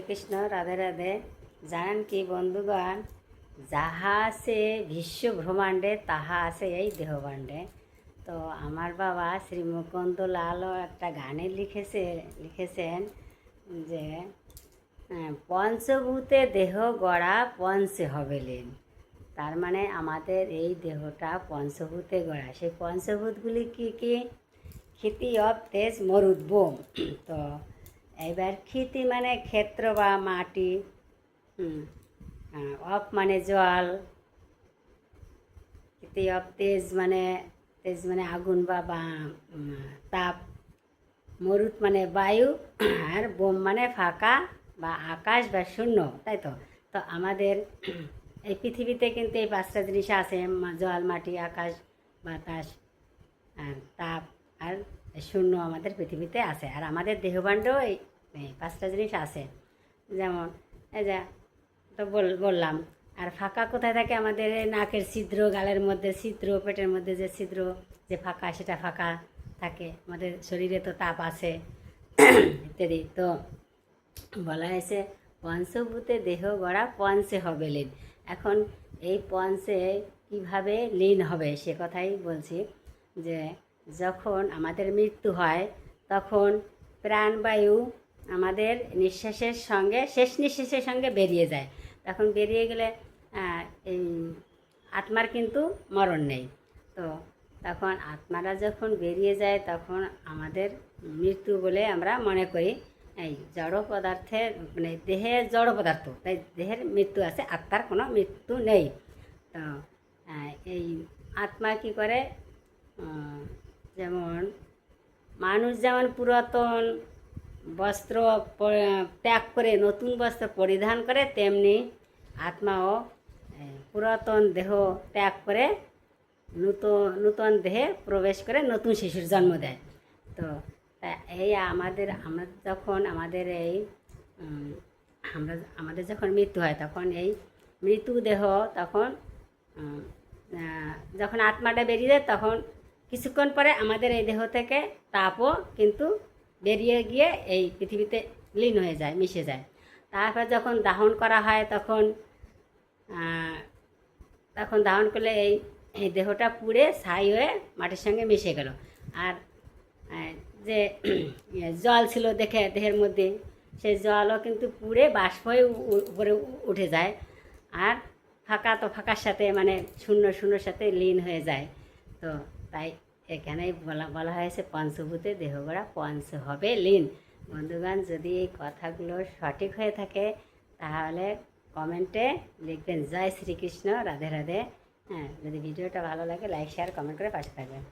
শ্রীকৃষ্ণ রাধে রাধে। জানেন কি বন্ধুগণ, যাহা আছে বিশ্ব ব্রহ্মাণ্ডে তাহা আছে এই দেহভাণ্ডে। তো আমার বাবা শ্রী মুকুন্দ লালও একটা গানে লিখেছেন যে পঞ্চভূতে দেহ গড়া পঞ্চে হবে লীন। তার মানে আমাদের এই দেহটা পঞ্চভূতে গড়া। সেই পঞ্চভূতগুলি কি কি? ক্ষিতি অব তেজ মরুদ বোম। তো এবার ক্ষিতি মানে ক্ষেত্র বা মাটি, অপ মানে জল, ক্ষিতি অব তেজ মানে আগুন বা তাপ, মরুদ মানে বায়ু, আর বোম মানে ফাঁকা বা আকাশ বা শূন্য, তাই তো। তো আমাদের এই পৃথিবীতে কিন্তু এই পাঁচটা জিনিস আছে: জল, মাটি, আকাশ, বাতাস আর তাপ আর শূন্য আমাদের পৃথিবীতে আছে। আর আমাদের দেহভাণ্ডেও এই পাঁচটা জিনিস আছে। যেমন এই যে তো বললাম। আর ফাঁকা কোথায় থাকে? আমাদের নাকের ছিদ্র, গালের মধ্যে ছিদ্র, পেটের মধ্যে যে ছিদ্র, যে ফাঁকা, সেটা ফাঁকা থাকে। আমাদের শরীরে তো তাপ আছে ইত্যাদি। তো বলা হয়েছে পঞ্চভূতে দেহ গড়া পঞ্চে হবে লীন। এখন এই পঞ্চে কিভাবে লীন হবে সে কথাই বলছি। যে যখন আমাদের মৃত্যু হয় তখন প্রাণবায়ু আমাদের নিঃশ্বাসের সঙ্গে, শেষ নিঃশ্বাসের সঙ্গে বেরিয়ে যায়। তখন বেরিয়ে গেলে এই আত্মার কিন্তু মরণ নেই। তো তখন আত্মারা যখন বেরিয়ে যায় তখন আমাদের মৃত্যু বলে আমরা মনে করি। এই জড় পদার্থের মানে দেহের জড় পদার্থ, তাই দেহের মৃত্যু আছে, আত্মার কোনো মৃত্যু নেই। তো এই আত্মা কী করে? যেমন মানুষ যেমন পুরাতন বস্ত্র ত্যাগ করে নতুন বস্ত্র পরিধান করে, তেমনি আত্মাও পুরাতন দেহ ত্যাগ করে নূতন দেহে প্রবেশ করে নতুন শিশুর জন্ম দেয়। তো এই আমরা যখন আমাদের যখন মৃত্যু হয় তখন এই মৃত্যু দেহ তখন যখন আত্মাটা বেরিয়ে যায় তখন কিছুক্ষণ পরে আমাদের এই দেহ থেকে তাপও কিন্তু বেরিয়ে গিয়ে এই পৃথিবীতে লীন হয়ে যায়, মিশে যায়। তারপর যখন দাহন করা হয় তখন দাহন করলে এই দেহটা পুড়ে ছাই হয়ে মাটির সঙ্গে মিশে গেল। আর যে জল ছিল দেহের মধ্যে, সেই জলও কিন্তু পুড়ে বাষ্প হয়ে উপরে উঠে যায়। আর ফাঁকা তো ফাঁকার সাথে মানে শূন্যর সাথে লীন হয়ে যায়। তো তাই এখানেই বলা হয়েছে পঞ্চভূতে দেহ গড়া পঞ্চ হবে লীন। বন্ধুগণ, যদি এই কথাগুলো সঠিক হয়ে থাকে তাহলে কমেন্টে লিখবেন জয় শ্রীকৃষ্ণ রাধে রাধে। হ্যাঁ, যদি ভিডিওটা ভালো লাগে লাইক শেয়ার কমেন্ট করে পাশে থাকবেন।